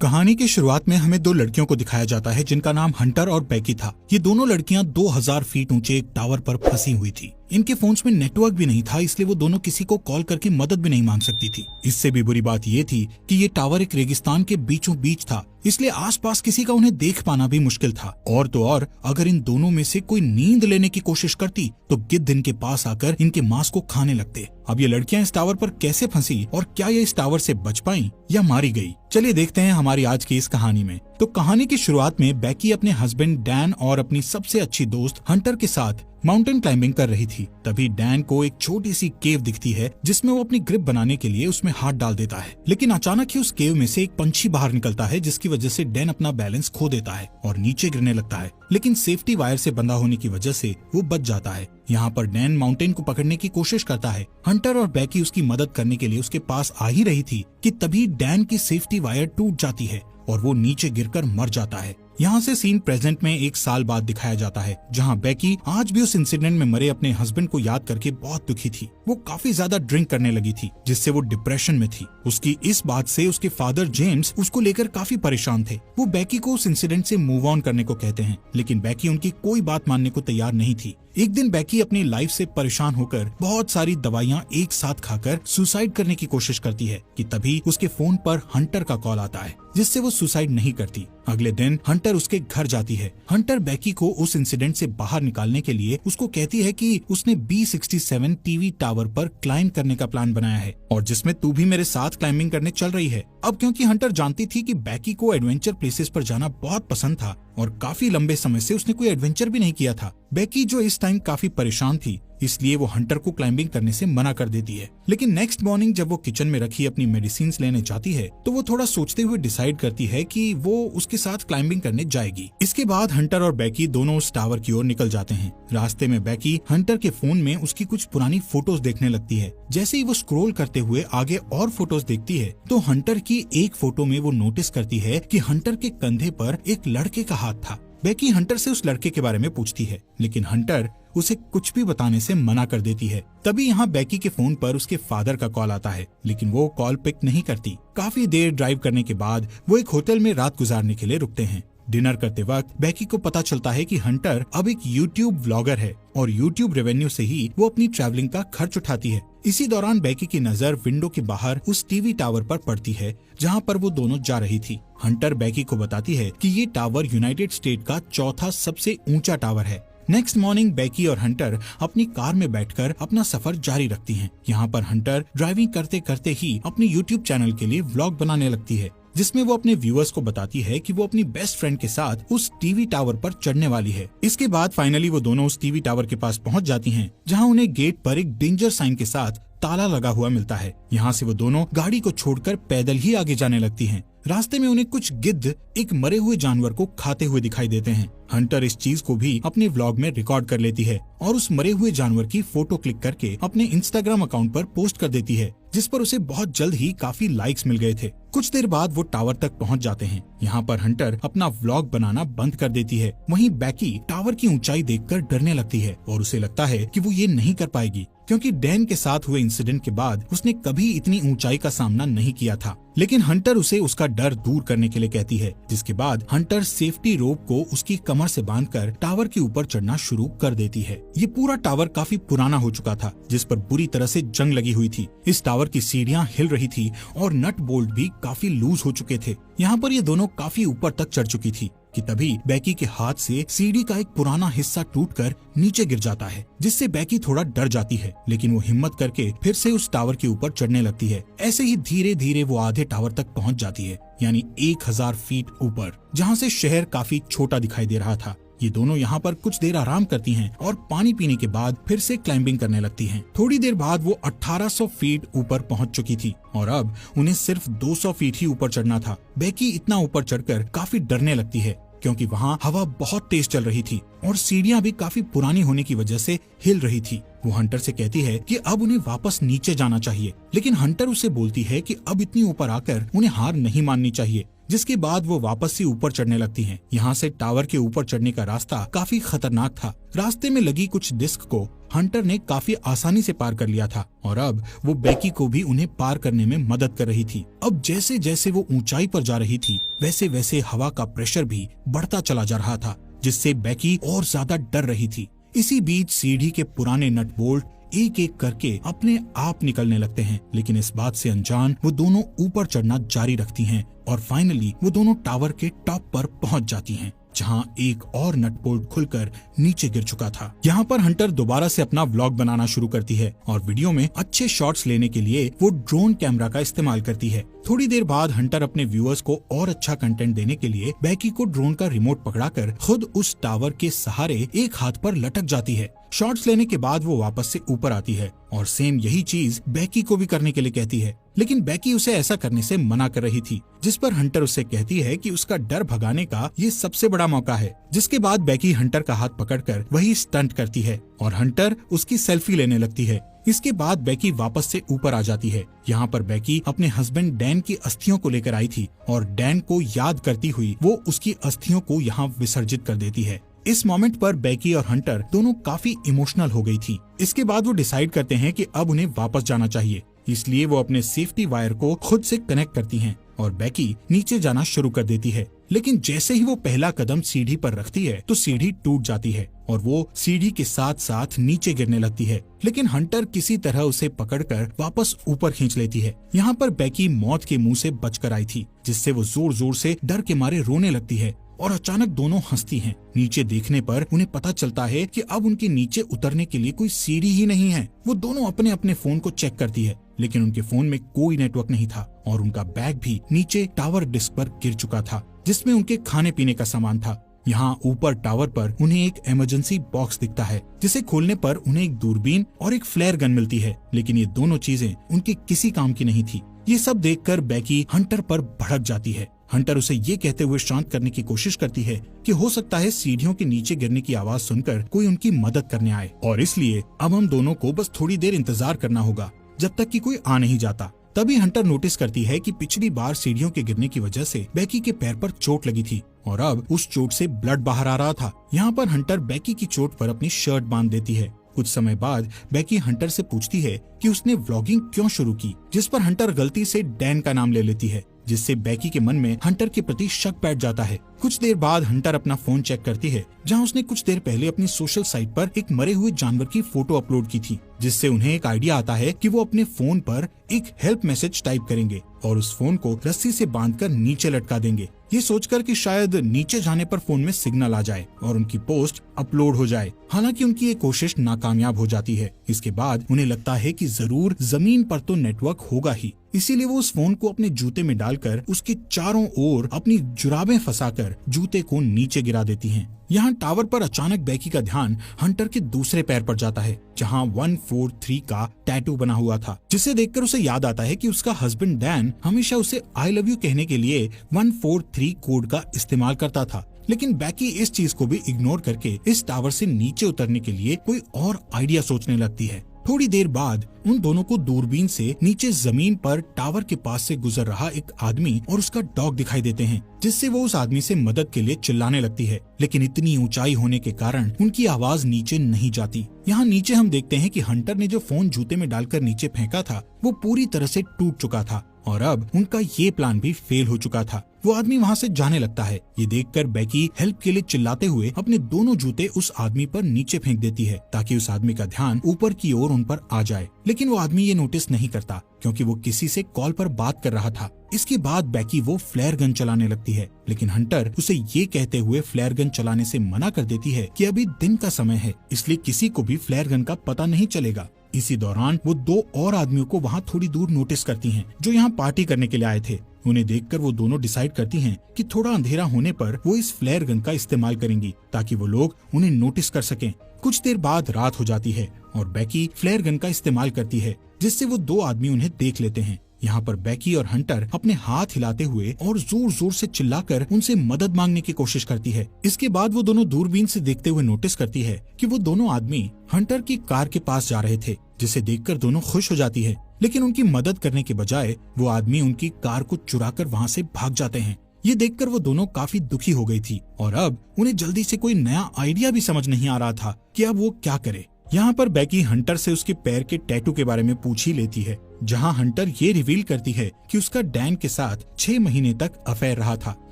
कहानी की शुरुआत में हमें दो लड़कियों को दिखाया जाता है जिनका नाम हंटर और बैकी था। ये दोनों लड़कियां 2000 फीट ऊंचे एक टावर पर फंसी हुई थी। इनके फोन्स में नेटवर्क भी नहीं था, इसलिए वो दोनों किसी को कॉल करके मदद भी नहीं मांग सकती थी। इससे भी बुरी बात ये थी कि ये टावर एक रेगिस्तान के बीचों बीच था, इसलिए आसपास किसी का उन्हें देख पाना भी मुश्किल था। और तो और अगर इन दोनों में से कोई नींद लेने की कोशिश करती तो गिद्ध इनके पास आकर इनके मांस को खाने लगते। अब ये लड़कियां इस टावर पर कैसे फंसी और क्या ये इस टावर से बच पाई या मारी गई, चलिए देखते हैं हमारी आज की इस कहानी में। तो कहानी की शुरुआत में बैकी अपने हस्बैंड डैन और अपनी सबसे अच्छी दोस्त हंटर के साथ माउंटेन क्लाइंबिंग कर रही थी। तभी डैन को एक छोटी सी केव दिखती है जिसमें वो अपनी ग्रिप बनाने के लिए उसमें हाथ डाल देता है। लेकिन अचानक ही उस केव में से एक पंछी बाहर निकलता है, जिसकी वजह से डैन अपना बैलेंस खो देता है और नीचे गिरने लगता है। लेकिन सेफ्टी वायर से बंधा होने की वजह से वो बच जाता है। यहाँ पर डैन माउंटेन को पकड़ने की कोशिश करता है। हंटर और बैकी उसकी मदद करने के लिए उसके पास आ ही रही थी कि तभी डैन की सेफ्टी वायर टूट जाती है और वो नीचे गिरकर मर जाता है। यहाँ से सीन प्रेजेंट में 1 साल बाद दिखाया जाता है, जहाँ बैकी आज भी उस इंसिडेंट में मरे अपने हस्बैंड को याद करके बहुत दुखी थी। वो काफी ज्यादा ड्रिंक करने लगी थी, जिससे वो डिप्रेशन में थी। उसकी इस बात से उसके फादर जेम्स उसको लेकर काफी परेशान थे। वो बैकी को उस इंसिडेंट से मूव ऑन करने को कहते हैं, लेकिन बैकी उनकी कोई बात मानने को तैयार नहीं थी। एक दिन बैकी अपनी लाइफ से परेशान होकर बहुत सारी दवाइयाँ एक साथ खाकर सुसाइड करने की कोशिश करती है कि तभी उसके फोन पर हंटर का कॉल आता है, जिससे वो सुसाइड नहीं करती। अगले दिन हंटर उसके घर जाती है। हंटर बैकी को उस इंसिडेंट से बाहर निकालने के लिए उसको कहती है कि उसने B67 टीवी टावर पर क्लाइंब करने का प्लान बनाया है और जिसमें तू भी मेरे साथ क्लाइंबिंग करने चल रही है। अब क्योंकि हंटर जानती थी कि बैकी को एडवेंचर प्लेसेस पर जाना बहुत पसंद था और काफी लंबे समय से उसने कोई एडवेंचर भी नहीं किया था, बैकी जो इस टाइम काफी परेशान थी, इसलिए वो हंटर को क्लाइंबिंग करने से मना कर देती है। लेकिन नेक्स्ट मॉर्निंग जब वो किचन में रखी अपनी मेडिसिन लेने जाती है तो वो थोड़ा सोचते हुए डिसाइड करती है कि वो उसके साथ क्लाइंबिंग करने जाएगी। इसके बाद हंटर और बैकी दोनों उस टावर की ओर निकल जाते हैं। रास्ते में बैकी हंटर के फोन में उसकी कुछ पुरानी फोटोज देखने लगती है। जैसे ही वो स्क्रॉल करते हुए आगे और फोटोज देखती है तो हंटर की एक फोटो में वो नोटिस करती है कि हंटर के कंधे पर एक लड़के का हाथ था। बैकी हंटर से उस लड़के के बारे में पूछती है, लेकिन हंटर उसे कुछ भी बताने से मना कर देती है। तभी यहाँ बैकी के फोन पर उसके फादर का कॉल आता है, लेकिन वो कॉल पिक नहीं करती। काफी देर ड्राइव करने के बाद वो एक होटल में रात गुजारने के लिए रुकते हैं। डिनर करते वक्त बैकी को पता चलता है कि हंटर अब एक यूट्यूब व्लॉगर है और यूट्यूब रेवेन्यू से ही वो अपनी ट्रैवलिंग का खर्च उठाती है। इसी दौरान बैकी की नजर विंडो के बाहर उस टीवी टावर पर पड़ती है जहाँ पर वो दोनों जा रही थी। हंटर बैकी को बताती है कि ये टावर यूनाइटेड स्टेट का चौथा सबसे ऊंचा टावर है। नेक्स्ट मॉर्निंग बैकी और हंटर अपनी कार में बैठकर अपना सफर जारी रखती हैं। यहाँ पर हंटर ड्राइविंग करते करते ही अपने यूट्यूब चैनल के लिए व्लॉग बनाने लगती है, जिसमें वो अपने व्यूअर्स को बताती है कि वो अपनी बेस्ट फ्रेंड के साथ उस टीवी टावर पर चढ़ने वाली है। इसके बाद फाइनली वो दोनों उस टीवी टावर के पास पहुंच जाती हैं, जहां उन्हें गेट पर एक डेंजर साइन के साथ ताला लगा हुआ मिलता है। यहाँ से वो दोनों गाड़ी को छोड़कर पैदल ही आगे जाने लगती हैं। रास्ते में उन्हें कुछ गिद्ध एक मरे हुए जानवर को खाते हुए दिखाई देते हैं। हंटर इस चीज को भी अपने व्लॉग में रिकॉर्ड कर लेती है और उस मरे हुए जानवर की फोटो क्लिक करके अपने इंस्टाग्राम अकाउंट पर पोस्ट कर देती है, जिस पर उसे बहुत जल्द ही काफी लाइक्स मिल गए थे। कुछ देर बाद वो टावर तक पहुंच जाते हैं। यहाँ पर हंटर अपना व्लॉग बनाना बंद कर देती है। वहीं बैकी टावर की ऊंचाई देखकर डरने लगती है और उसे लगता है कि वो ये नहीं कर पाएगी, क्योंकि डैन के साथ हुए इंसिडेंट के बाद उसने कभी इतनी ऊंचाई का सामना नहीं किया था। लेकिन हंटर उसे उसका डर दूर करने के लिए कहती है, जिसके बाद हंटर सेफ्टी रोप को उसकी कमर से बांधकर टावर के ऊपर चढ़ना शुरू कर देती है। ये पूरा टावर काफी पुराना हो चुका था, जिस पर बुरी तरह से जंग लगी हुई थी। इस टावर की सीढ़ियाँ हिल रही थी और नट बोल्ट भी काफी लूज हो चुके थे। यहाँ पर ये दोनों काफी ऊपर तक चढ़ चुकी थी कि तभी बैकी के हाथ से सीढ़ी का एक पुराना हिस्सा टूटकर नीचे गिर जाता है, जिससे बैकी थोड़ा डर जाती है। लेकिन वो हिम्मत करके फिर से उस टावर के ऊपर चढ़ने लगती है। ऐसे ही धीरे धीरे वो आधे टावर तक पहुंच जाती है, यानी 1000 फीट ऊपर, जहाँ से शहर काफी छोटा दिखाई दे रहा था। ये दोनों यहाँ पर कुछ देर आराम करती हैं और पानी पीने के बाद फिर से क्लाइंबिंग करने लगती हैं। थोड़ी देर बाद वो 1800 फीट ऊपर पहुँच चुकी थी और अब उन्हें सिर्फ 200 फीट ही ऊपर चढ़ना था। बैकी इतना ऊपर चढ़कर काफी डरने लगती है, क्योंकि वहाँ हवा बहुत तेज चल रही थी और सीढ़ियाँ भी काफी पुरानी होने की वजह से हिल रही थी। वो हंटर से कहती है कि अब उन्हें वापस नीचे जाना चाहिए, लेकिन हंटर उसे बोलती है कि अब इतनी ऊपर आकर उन्हें हार नहीं माननी चाहिए। जिसके बाद वो वापस से ऊपर चढ़ने लगती हैं। यहाँ से टावर के ऊपर चढ़ने का रास्ता काफी खतरनाक था। रास्ते में लगी कुछ डिस्क को हंटर ने काफी आसानी से पार कर लिया था और अब वो बेकी को भी उन्हें पार करने में मदद कर रही थी। अब जैसे जैसे वो ऊंचाई पर जा रही थी वैसे वैसे हवा का प्रेशर भी बढ़ता चला जा रहा था, जिससे बेकी और ज्यादा डर रही थी। इसी बीच सीढ़ी के पुराने नट बोल्ट एक एक करके अपने आप निकलने लगते हैं, लेकिन इस बात से अनजान वो दोनों ऊपर चढ़ना जारी रखती हैं और फाइनली वो दोनों टावर के टॉप पर पहुंच जाती हैं, जहां एक और नट बोल्ट खुलकर नीचे गिर चुका था। यहाँ पर हंटर दोबारा से अपना व्लॉग बनाना शुरू करती है और वीडियो में अच्छे शॉट्स लेने के लिए वो ड्रोन कैमरा का इस्तेमाल करती है। थोड़ी देर बाद हंटर अपने व्यूअर्स को और अच्छा कंटेंट देने के लिए बेकी को ड्रोन का रिमोट पकड़ाकर खुद उस टावर के सहारे एक हाथ पर लटक जाती है। शॉट्स लेने के बाद वो वापस से ऊपर आती है और सेम यही चीज बेकी को भी करने के लिए कहती है, लेकिन बेकी उसे ऐसा करने से मना कर रही थी, जिस पर हंटर उससे कहती है कि उसका डर भगाने का ये सबसे बड़ा मौका है। जिसके बाद बेकी हंटर का हाथ पकड़कर वही स्टंट करती है और हंटर उसकी सेल्फी लेने लगती है। इसके बाद बेकी वापस से ऊपर आ जाती है। यहाँ पर बेकी अपने हस्बैंड डैन की अस्थियों को लेकर आई थी और डैन को याद करती हुई वो उसकी अस्थियों को यहाँ विसर्जित कर देती है। इस मोमेंट पर बेकी और हंटर दोनों काफी इमोशनल हो गई थी। इसके बाद वो डिसाइड करते हैं कि अब उन्हें वापस जाना चाहिए, इसलिए वो अपने सेफ्टी वायर को खुद से कनेक्ट करती हैं और बेकी नीचे जाना शुरू कर देती है। लेकिन जैसे ही वो पहला कदम सीढ़ी पर रखती है तो सीढ़ी टूट जाती है और वो सीढ़ी के साथ साथ नीचे गिरने लगती है, लेकिन हंटर किसी तरह उसे पकड़कर वापस ऊपर खींच लेती है। यहाँ पर बेकी मौत के मुंह से बचकर आई थी, जिससे वो जोर जोर से डर के मारे रोने लगती है और अचानक दोनों हंसती हैं। नीचे देखने पर उन्हें पता चलता है कि अब उनके नीचे उतरने के लिए कोई सीढ़ी ही नहीं है। वो दोनों अपने अपने फोन को चेक करती है, लेकिन उनके फोन में कोई नेटवर्क नहीं था और उनका बैग भी नीचे टावर डिस्क पर गिर चुका था, जिसमें उनके खाने पीने का सामान था। यहाँ ऊपर टावर पर उन्हें एक इमरजेंसी बॉक्स दिखता है, जिसे खोलने पर उन्हें एक दूरबीन और एक फ्लेयर गन मिलती है, लेकिन ये दोनों चीजें उनके किसी काम की नहीं थी। ये सब देखकर बेकी हंटर पर भड़क जाती है। हंटर उसे ये कहते हुए शांत करने की कोशिश करती है कि हो सकता है सीढ़ियों के नीचे गिरने की आवाज सुनकर कोई उनकी मदद करने आए और इसलिए अब हम दोनों को बस थोड़ी देर इंतजार करना होगा जब तक कि कोई आ नहीं जाता। तभी हंटर नोटिस करती है कि पिछली बार सीढ़ियों के गिरने की वजह से बेकी के पैर पर चोट लगी थी और अब उस चोट से ब्लड बाहर आ रहा था। यहाँ पर हंटर बेकी की चोट पर अपनी शर्ट बांध देती है। कुछ समय बाद बेकी हंटर से पूछती है कि उसने व्लॉगिंग क्यों शुरू की, जिस पर हंटर गलती से डैन का नाम ले लेती है, जिससे बेकी के मन में हंटर के प्रति शक बैठ जाता है। कुछ देर बाद हंटर अपना फोन चेक करती है, जहां उसने कुछ देर पहले अपनी सोशल साइट पर एक मरे हुए जानवर की फोटो अपलोड की थी, जिससे उन्हें एक आइडिया आता है कि वो अपने फोन पर एक हेल्प मैसेज टाइप करेंगे और उस फोन को रस्सी से बांधकर नीचे लटका देंगे, ये सोचकर कि शायद नीचे जाने पर फोन में सिग्नल आ जाए और उनकी पोस्ट अपलोड हो जाए। हालांकि उनकी ये कोशिश नाकामयाब हो जाती है। इसके बाद उन्हें लगता है कि जरूर जमीन पर तो नेटवर्क होगा ही, इसीलिए वो उस फोन को अपने जूते में डालकर उसके चारों ओर अपनी जुराबें फंसाकर जूते को नीचे गिरा देती हैं। यहाँ टावर पर अचानक बेकी का ध्यान हंटर के दूसरे पैर पर जाता है, जहाँ 143 का टैटू बना हुआ था, जिसे देखकर उसे याद आता है कि उसका हस्बैंड डैन हमेशा उसे आई लव यू कहने के लिए 143 कोड का इस्तेमाल करता था। लेकिन बेकी इस चीज को भी इग्नोर करके इस टावर से नीचे उतरने के लिए कोई और आइडिया सोचने लगती है। थोड़ी देर बाद उन दोनों को दूरबीन से नीचे जमीन पर टावर के पास से गुजर रहा एक आदमी और उसका डॉग दिखाई देते हैं, जिससे वो उस आदमी से मदद के लिए चिल्लाने लगती है, लेकिन इतनी ऊंचाई होने के कारण उनकी आवाज नीचे नहीं जाती। यहाँ नीचे हम देखते हैं कि हंटर ने जो फोन जूते में डालकर नीचे फेंका था वो पूरी तरह से टूट चुका था और अब उनका ये प्लान भी फेल हो चुका था। वो आदमी वहाँ से जाने लगता है। ये देखकर बेकी हेल्प के लिए चिल्लाते हुए अपने दोनों जूते उस आदमी पर नीचे फेंक देती है, ताकि उस आदमी का ध्यान ऊपर की ओर उन पर आ जाए। लेकिन वो आदमी ये नोटिस नहीं करता, क्योंकि वो किसी से कॉल पर बात कर रहा था। इसके बाद बेकी वो फ्लेयर गन चलाने लगती है, लेकिन हंटर उसे ये कहते हुए फ्लेयर गन चलाने से मना कर देती है कि अभी दिन का समय है, इसलिए किसी को भी फ्लेयर गन का पता नहीं चलेगा। इसी दौरान वो दो और आदमियों को वहाँ थोड़ी दूर नोटिस करती हैं, जो यहाँ पार्टी करने के लिए आए थे। उन्हें देखकर वो दोनों डिसाइड करती हैं कि थोड़ा अंधेरा होने पर वो इस फ्लेयर गन का इस्तेमाल करेंगी, ताकि वो लोग उन्हें नोटिस कर सकें। कुछ देर बाद रात हो जाती है और बेकी फ्लेयर गन का इस्तेमाल करती है, जिससे वो दो आदमी उन्हें देख लेते हैं। यहाँ पर बेकी और हंटर अपने हाथ हिलाते हुए और जोर जोर से चिल्लाकर उनसे मदद मांगने की कोशिश करती है। इसके बाद वो दोनों दूरबीन से देखते हुए नोटिस करती है कि वो दोनों आदमी हंटर की कार के पास जा रहे थे, जिसे देखकर दोनों खुश हो जाती है। लेकिन उनकी मदद करने के बजाय वो आदमी उनकी कार को चुराकर वहाँ से भाग जाते हैं। ये देखकर वो दोनों काफी दुखी हो गई थी और अब उन्हें जल्दी से कोई नया आइडिया भी समझ नहीं आ रहा था कि अब वो क्या करे। यहाँ पर बेकी हंटर से उसके पैर के टैटू के बारे में पूछ ही लेती है, जहाँ हंटर ये रिवील करती है कि उसका डैन के साथ 6 महीने तक अफेयर रहा था।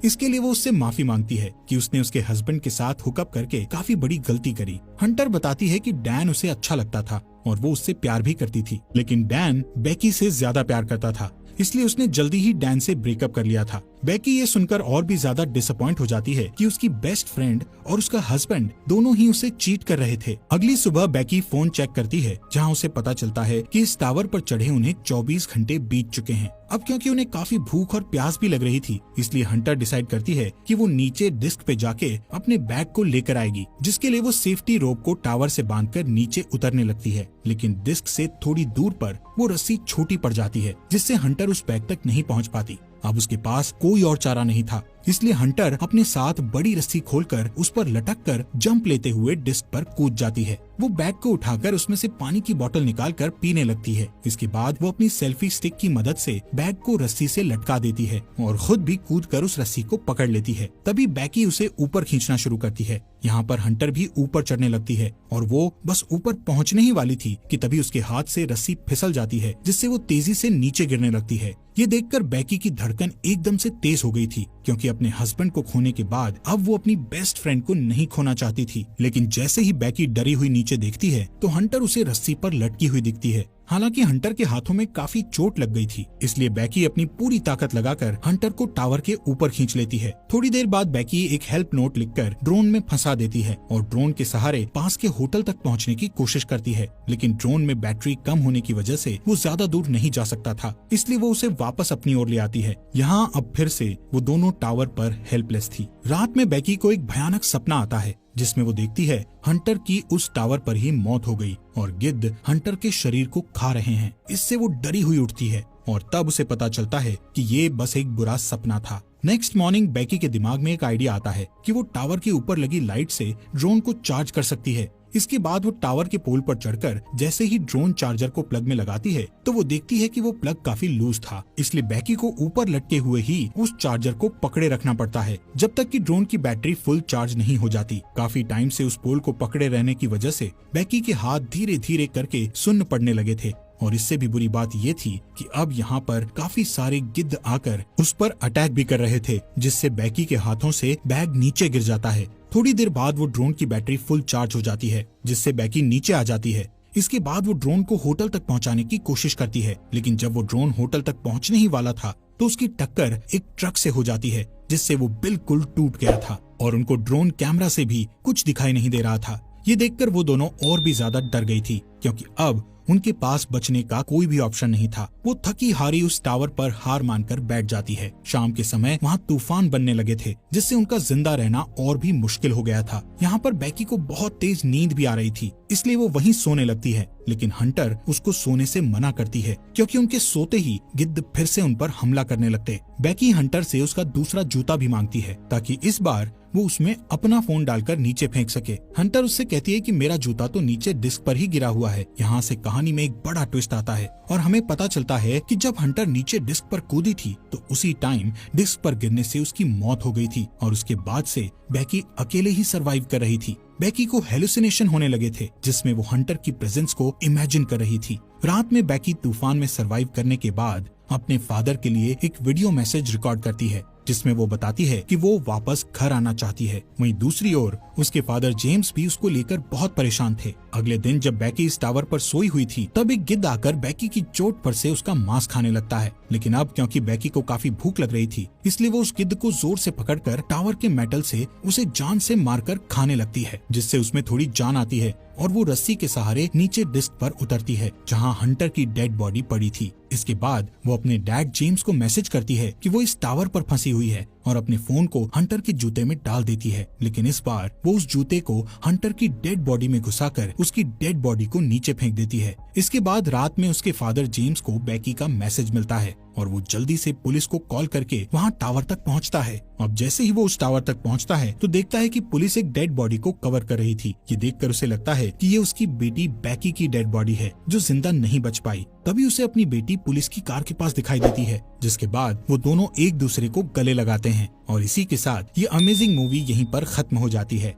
इसके लिए वो उससे माफी मांगती है कि उसने उसके हस्बैंड के साथ हुकअप करके काफी बड़ी गलती करी। हंटर बताती है कि डैन उसे अच्छा लगता था और वो उससे प्यार भी करती थी, लेकिन डैन बेकी से ज्यादा प्यार करता था, इसलिए उसने जल्दी ही डैन से ब्रेकअप कर लिया था। बेकी ये सुनकर और भी ज्यादा डिसअपॉइंट हो जाती है कि उसकी बेस्ट फ्रेंड और उसका हस्बैंड दोनों ही उसे चीट कर रहे थे। अगली सुबह बेकी फोन चेक करती है, जहां उसे पता चलता है कि इस टावर पर चढ़े उन्हें 24 घंटे बीत चुके हैं। अब क्योंकि उन्हें काफी भूख और प्यास भी लग रही थी, इसलिए हंटर डिसाइड करती है कि वो नीचे डिस्क पे जाके अपने बैग को लेकर आएगी, जिसके लिए वो सेफ्टी रोप को टावर से बांधकर नीचे उतरने लगती है। लेकिन डिस्क से थोड़ी दूर पर वो रस्सी छोटी पड़ जाती है, जिससे हंटर उस बैग तक नहीं पहुंच पाती। अब उसके पास कोई और चारा नहीं था, इसलिए हंटर अपने साथ बड़ी रस्सी खोलकर उस पर लटक कर जंप लेते हुए डिस्क पर कूद जाती है। वो बैग को उठाकर उसमें से पानी की बोतल निकालकर पीने लगती है। इसके बाद वो अपनी सेल्फी स्टिक की मदद से बैग को रस्सी से लटका देती है और खुद भी कूदकर उस रस्सी को पकड़ लेती है। तभी बेकी उसे ऊपर खींचना शुरू करती है। यहाँ पर हंटर भी ऊपर चढ़ने लगती है और वो बस ऊपर पहुँचने ही वाली थी कि तभी उसके हाथ से रस्सी फिसल जाती है, जिससे वो तेजी से नीचे गिरने लगती है। ये देखकर बेकी की धड़कन एकदम से तेज हो गई थी, क्योंकि अपने हस्बैंड को खोने के बाद अब वो अपनी बेस्ट फ्रेंड को नहीं खोना चाहती थी। लेकिन जैसे ही बेकी डरी हुई नीचे देखती है तो हंटर उसे रस्सी पर लटकी हुई दिखती है। हालांकि हंटर के हाथों में काफी चोट लग गई थी, इसलिए बेकी अपनी पूरी ताकत लगाकर हंटर को टावर के ऊपर खींच लेती है। थोड़ी देर बाद बेकी एक हेल्प नोट लिखकर ड्रोन में फंसा देती है और ड्रोन के सहारे पास के होटल तक पहुंचने की कोशिश करती है, लेकिन ड्रोन में बैटरी कम होने की वजह से वो ज्यादा दूर नहीं जा सकता था, इसलिए वो उसे वापस अपनी ओर ले आती है। यहाँ अब फिर से वो दोनों टावर पर हेल्पलेस थी। रात में बेकी को एक भयानक सपना आता है, जिसमें वो देखती है हंटर की उस टावर पर ही मौत हो गई और गिद्ध हंटर के शरीर को खा रहे हैं। इससे वो डरी हुई उठती है और तब उसे पता चलता है कि ये बस एक बुरा सपना था। नेक्स्ट मॉर्निंग बेकी के दिमाग में एक आइडिया आता है कि वो टावर के ऊपर लगी लाइट से ड्रोन को चार्ज कर सकती है। इसके बाद वो टावर के पोल पर चढ़कर जैसे ही ड्रोन चार्जर को प्लग में लगाती है तो वो देखती है कि वो प्लग काफी लूज था, इसलिए बेकी को ऊपर लटके हुए ही उस चार्जर को पकड़े रखना पड़ता है जब तक कि ड्रोन की बैटरी फुल चार्ज नहीं हो जाती। काफी टाइम से उस पोल को पकड़े रहने की वजह से बेकी के हाथ धीरे धीरे करके सुन्न पड़ने लगे थे और इससे भी बुरी बात ये थी कि अब यहाँ पर काफी सारे गिद्ध आकर उस पर अटैक भी कर रहे थे, जिससे बेकी के हाथों से बैग नीचे गिर जाता है। थोड़ी देर बाद वो ड्रोन की बैटरी फुल चार्ज हो जाती है, जिससे बेकी नीचे आ जाती है। इसके बाद वो ड्रोन को होटल तक पहुंचाने की कोशिश करती है, लेकिन जब वो ड्रोन होटल तक पहुंचने ही वाला था तो उसकी टक्कर एक ट्रक से हो जाती है, जिससे वो बिल्कुल टूट गया था और उनको ड्रोन कैमरा से भी कुछ दिखाई नहीं दे रहा था। ये देखकर वो दोनों और भी ज्यादा डर गई थी, क्योंकि अब उनके पास बचने का कोई भी ऑप्शन नहीं था। वो थकी हारी उस टावर पर हार मानकर बैठ जाती है। शाम के समय वहाँ तूफान बनने लगे थे, जिससे उनका जिंदा रहना और भी मुश्किल हो गया था। यहाँ पर बेकी को बहुत तेज नींद भी आ रही थी, इसलिए वो वहीं सोने लगती है, लेकिन हंटर उसको सोने से मना करती है, क्योंकि उनके सोते ही गिद्ध फिर से उन पर हमला करने लगते। बेकी हंटर से उसका दूसरा जूता भी मांगती है, ताकि इस बार वो उसमें अपना फोन डालकर नीचे फेंक सके। हंटर उससे कहती है कि मेरा जूता तो नीचे डिस्क पर ही गिरा हुआ है। यहाँ से कहानी में एक बड़ा ट्विस्ट आता है और हमें पता चलता है कि जब हंटर नीचे डिस्क पर कूदी थी तो उसी टाइम डिस्क पर गिरने से उसकी मौत हो गई थी और उसके बाद से बेकी अकेले ही सरवाइव कर रही थी। बेकी को हेलुसिनेशन होने लगे थे, जिसमें वो हंटर की प्रेजेंस को इमेजिन कर रही थी। रात में बेकी तूफान में सरवाइव करने के बाद अपने फादर के लिए एक वीडियो मैसेज रिकॉर्ड करती है, जिसमें वो बताती है कि वो वापस घर आना चाहती है। वहीं दूसरी ओर उसके फादर जेम्स भी उसको लेकर बहुत परेशान थे। अगले दिन जब बेकी इस टावर पर सोई हुई थी तब एक गिद्ध आकर बेकी की चोट पर से उसका मांस खाने लगता है, लेकिन अब क्योंकि बेकी को काफी भूख लग रही थी इसलिए वो उस गिद्ध को जोर से पकड़कर टावर के मेटल से उसे जान से मारकर खाने लगती है, जिससे उसमें थोड़ी जान आती है और वो रस्सी के सहारे नीचे डिस्क पर उतरती है, जहां हंटर की डेड बॉडी पड़ी थी। इसके बाद वो अपने डैड जेम्स को मैसेज करती है कि वो इस टावर पर फंसी हुई है और अपने फोन को हंटर के जूते में डाल देती है, लेकिन इस बार वो उस जूते को हंटर की डेड बॉडी में घुसाकर उसकी डेड बॉडी को नीचे फेंक देती है। इसके बाद रात में उसके फादर जेम्स को बेकी का मैसेज मिलता है और वो जल्दी से पुलिस को कॉल करके वहाँ टावर तक पहुँचता है। अब जैसे ही वो उस टावर तक पहुँचता है तो देखता है कि पुलिस एक डेड बॉडी को कवर कर रही थी। ये देखकर उसे लगता है कि ये उसकी बेटी बेकी की डेड बॉडी है जो जिंदा नहीं बच पाई। तभी उसे अपनी बेटी पुलिस की कार के पास दिखाई देती है, जिसके बाद वो दोनों एक दूसरे को गले लगाते हैं। हैं और इसी के साथ ये अमेजिंग मूवी यहीं पर खत्म हो जाती है।